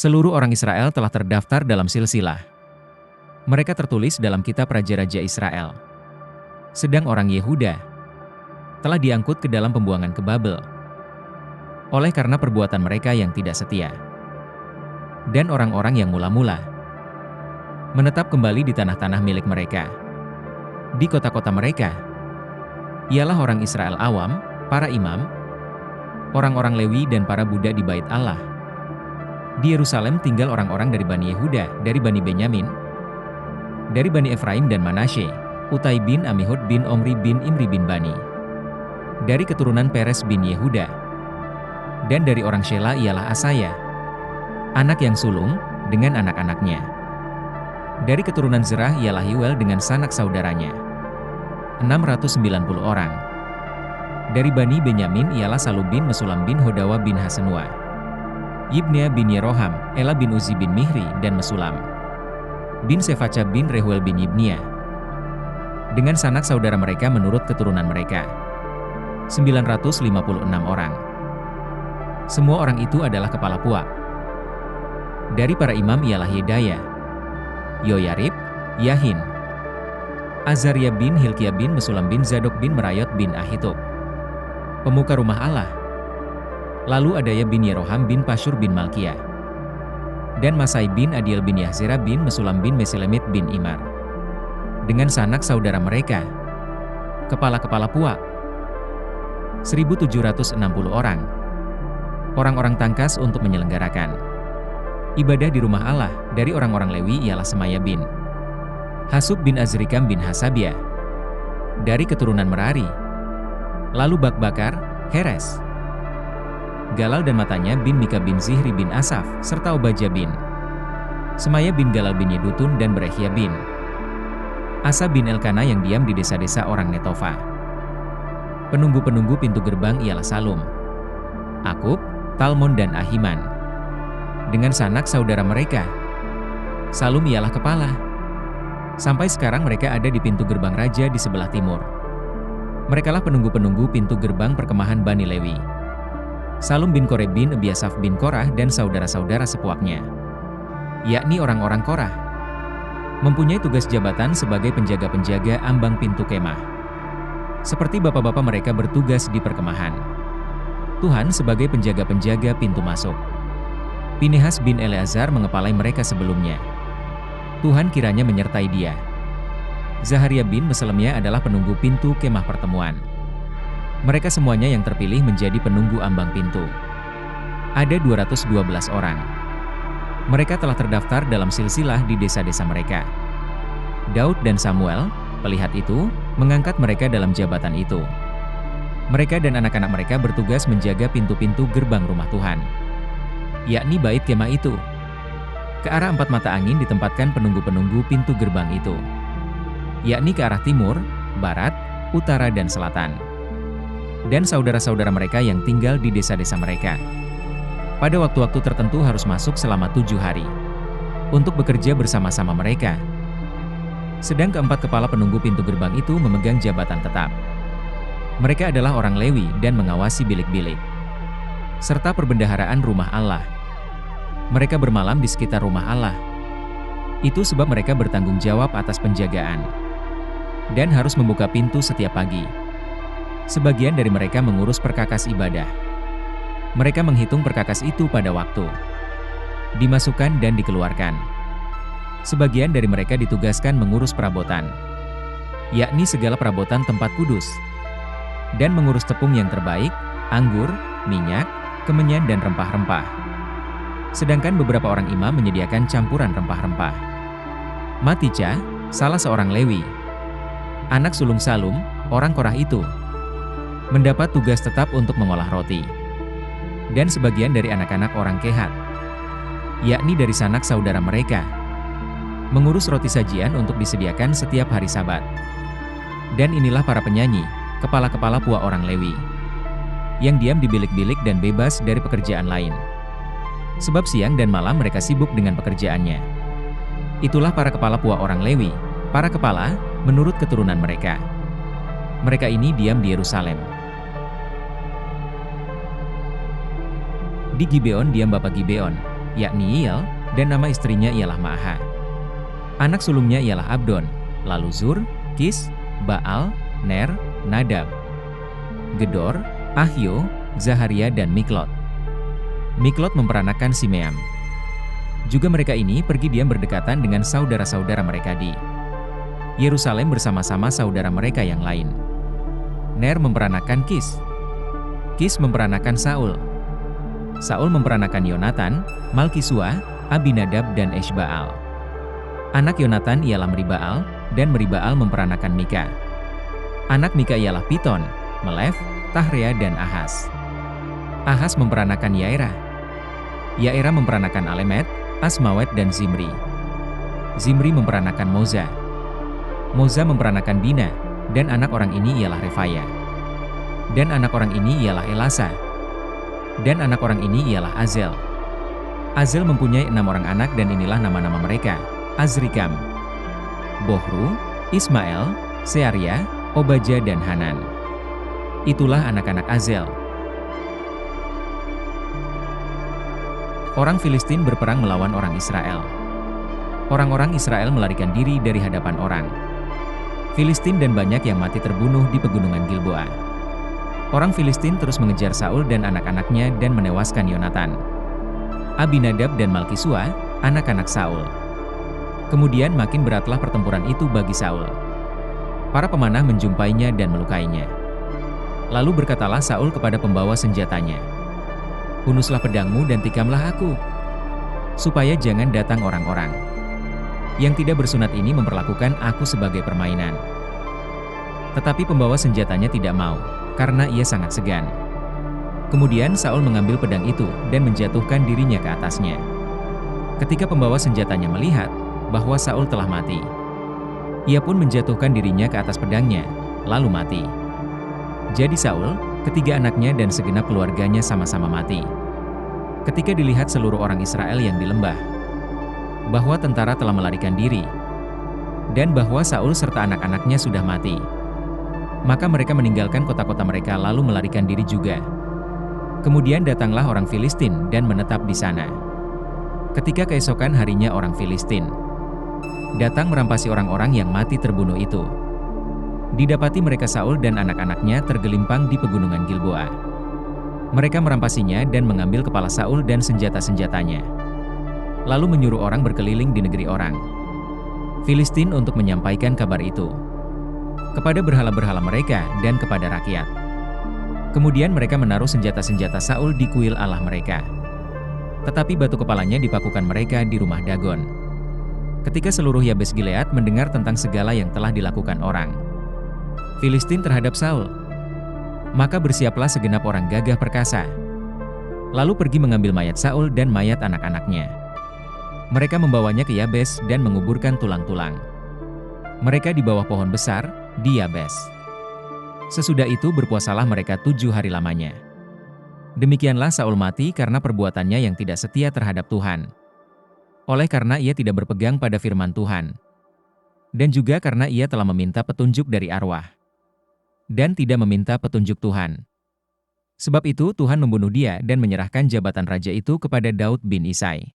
Seluruh orang Israel telah terdaftar dalam silsilah. Mereka tertulis dalam kitab Raja-Raja Israel. Sedang orang Yehuda telah diangkut ke dalam pembuangan ke Babel oleh karena perbuatan mereka yang tidak setia. Dan orang-orang yang mula-mula menetap kembali di tanah-tanah milik mereka, di kota-kota mereka, ialah orang Israel awam, para imam, orang-orang Lewi dan para budak di bait Allah. Di Yerusalem tinggal orang-orang dari Bani Yehuda, dari Bani Benyamin, dari Bani Efraim dan Manasye, Utai bin Amihud bin Omri bin Imri bin Bani, dari keturunan Peres bin Yehuda, dan dari orang Shela ialah Asaya, anak yang sulung, dengan anak-anaknya. Dari keturunan Zerah ialah Yuel dengan sanak saudaranya, 690 orang. Dari Bani Benyamin ialah Salu bin Mesulam bin Hodawa bin Hasenua, Yibnia bin Yeroham, Ela bin Uzi bin Mihri dan Mesulam bin Sefaca bin Rehuel bin Yibnia, dengan sanak saudara mereka menurut keturunan mereka, 956 orang. Semua orang itu adalah kepala puak. Dari para imam ialah Yedaya, Yoyarib, Yahin, Azaria bin Hilkia bin Mesulam bin Zadok bin Merayot bin Ahitub, pemuka rumah Allah. Lalu Adaya bin Yeroham bin Pashur bin Malkia, dan Masai bin Adiel bin Yahzera bin Mesulam bin Mesilemit bin Imar, dengan sanak saudara mereka, kepala-kepala puak, 1760 orang. Orang-orang tangkas untuk menyelenggarakan ibadah di rumah Allah. Dari orang-orang Lewi ialah Semaya bin Hasub bin Azrikam bin Hasabia, dari keturunan Merari. Lalu Bakbakar, Heres, Galal dan matanya bin Mika bin Zihri bin Asaf, serta Obaja bin Semaya bin Galal bin Yedutun dan Berehia bin Asa bin Elkana yang diam di desa-desa orang Netofa. Penunggu-penunggu pintu gerbang ialah Salum, Akub, Talmon dan Ahiman, dengan sanak saudara mereka. Salum ialah kepala. Sampai sekarang mereka ada di pintu gerbang raja di sebelah timur. Merekalah penunggu-penunggu pintu gerbang perkemahan Bani Lewi. Salum bin Koreb bin Ebiasaf bin Korah dan saudara-saudara sepuaknya, yakni orang-orang Korah, mempunyai tugas jabatan sebagai penjaga-penjaga ambang pintu kemah, seperti bapak-bapak mereka bertugas di perkemahan Tuhan sebagai penjaga-penjaga pintu masuk. Pinehas bin Eleazar mengepalai mereka sebelumnya. Tuhan kiranya menyertai dia. Zaharia bin Meselemia adalah penunggu pintu kemah pertemuan. Mereka semuanya yang terpilih menjadi penunggu ambang pintu. Ada 212 orang. Mereka telah terdaftar dalam silsilah di desa-desa mereka. Daud dan Samuel, pelihat itu, mengangkat mereka dalam jabatan itu. Mereka dan anak-anak mereka bertugas menjaga pintu-pintu gerbang rumah Tuhan, yakni bait kemah itu. Ke arah 4 mata angin ditempatkan penunggu-penunggu pintu gerbang itu, yakni ke arah timur, barat, utara dan selatan. Dan saudara-saudara mereka yang tinggal di desa-desa mereka, pada waktu-waktu tertentu harus masuk selama 7 hari, untuk bekerja bersama-sama mereka. Sedang keempat kepala penunggu pintu gerbang itu memegang jabatan tetap. Mereka adalah orang Lewi dan mengawasi bilik-bilik, serta perbendaharaan rumah Allah. Mereka bermalam di sekitar rumah Allah. Itu sebab mereka bertanggung jawab atas penjagaan, dan harus membuka pintu setiap pagi. Sebagian dari mereka mengurus perkakas ibadah. Mereka menghitung perkakas itu pada waktu dimasukkan dan dikeluarkan. Sebagian dari mereka ditugaskan mengurus perabotan, yakni segala perabotan tempat kudus, dan mengurus tepung yang terbaik, anggur, minyak, kemenyan dan rempah-rempah. Sedangkan beberapa orang imam menyediakan campuran rempah-rempah. Matija, salah seorang Lewi, anak sulung Salum, orang Korah itu, mendapat tugas tetap untuk mengolah roti. Dan sebagian dari anak-anak orang Kehat, yakni dari sanak saudara mereka, mengurus roti sajian untuk disediakan setiap hari Sabat. Dan inilah para penyanyi, kepala-kepala puak orang Lewi, yang diam di bilik-bilik dan bebas dari pekerjaan lain. Sebab siang dan malam mereka sibuk dengan pekerjaannya. Itulah para kepala puak orang Lewi, para kepala, menurut keturunan mereka. Mereka ini diam di Yerusalem. Di Gibeon diam Bapak Gibeon, yakni Yeiel, dan nama istrinya ialah Ma'aha. Anak sulungnya ialah Abdon, lalu Zur, Kis, Baal, Ner, Nadab, Gedor, Ahio, Zaharia dan Miklot. Miklot memperanakan Simeam. Juga mereka ini pergi diam berdekatan dengan saudara-saudara mereka di Yerusalem bersama-sama saudara mereka yang lain. Ner memperanakan Kis. Kis memperanakan Saul. Saul memperanakan Yonatan, Malkisua, Abinadab dan Eshbaal. Anak Yonatan ialah Meribaal, dan Meribaal memperanakan Mika. Anak Mika ialah Piton, Melef, Tahrea dan Ahas. Ahas memperanakan Yaera. Yaera memperanakan Alemet, Asmawet dan Zimri. Zimri memperanakan Moza. Moza memperanakan Bina, dan anak orang ini ialah Refaya. Dan anak orang ini ialah Elasa. Dan anak orang ini ialah Azel. Azel mempunyai 6 orang anak dan inilah nama-nama mereka: Azrikam, Bohru, Ismael, Searia, Obaja dan Hanan. Itulah anak-anak Azel. Orang Filistin berperang melawan orang Israel. Orang-orang Israel melarikan diri dari hadapan orang Filistin dan banyak yang mati terbunuh di pegunungan Gilboa. Orang Filistin terus mengejar Saul dan anak-anaknya dan menewaskan Yonatan, Abinadab dan Malkisua, anak-anak Saul. Kemudian makin beratlah pertempuran itu bagi Saul. Para pemanah menjumpainya dan melukainya. Lalu berkatalah Saul kepada pembawa senjatanya, "Hunuslah pedangmu dan tikamlah aku, supaya jangan datang orang-orang yang tidak bersunat ini memperlakukan aku sebagai permainan." Tetapi pembawa senjatanya tidak mau, karena ia sangat segan. Kemudian Saul mengambil pedang itu dan menjatuhkan dirinya ke atasnya. Ketika pembawa senjatanya melihat bahwa Saul telah mati, ia pun menjatuhkan dirinya ke atas pedangnya, lalu mati. Jadi Saul, ketiga anaknya dan segenap keluarganya sama-sama mati. Ketika dilihat seluruh orang Israel yang di lembah, bahwa tentara telah melarikan diri, dan bahwa Saul serta anak-anaknya sudah mati, maka mereka meninggalkan kota-kota mereka lalu melarikan diri juga. Kemudian datanglah orang Filistin dan menetap di sana. Ketika keesokan harinya orang Filistin datang merampasi orang-orang yang mati terbunuh itu, didapati mereka Saul dan anak-anaknya tergelimpang di pegunungan Gilboa. Mereka merampasinya dan mengambil kepala Saul dan senjata-senjatanya, lalu menyuruh orang berkeliling di negeri orang Filistin untuk menyampaikan kabar itu kepada berhala-berhala mereka dan kepada rakyat. Kemudian mereka menaruh senjata-senjata Saul di kuil Allah mereka. Tetapi batu kepalanya dipakukan mereka di rumah Dagon. Ketika seluruh Yabes Gilead mendengar tentang segala yang telah dilakukan orang Filistin terhadap Saul, maka bersiaplah segenap orang gagah perkasa, lalu pergi mengambil mayat Saul dan mayat anak-anaknya. Mereka membawanya ke Yabes dan menguburkan tulang-tulang mereka di bawah pohon besar di Yabes. Sesudah itu berpuasalah mereka 7 hari lamanya. Demikianlah Saul mati karena perbuatannya yang tidak setia terhadap Tuhan, oleh karena ia tidak berpegang pada firman Tuhan, dan juga karena ia telah meminta petunjuk dari arwah, dan tidak meminta petunjuk Tuhan. Sebab itu Tuhan membunuh dia dan menyerahkan jabatan raja itu kepada Daud bin Isai.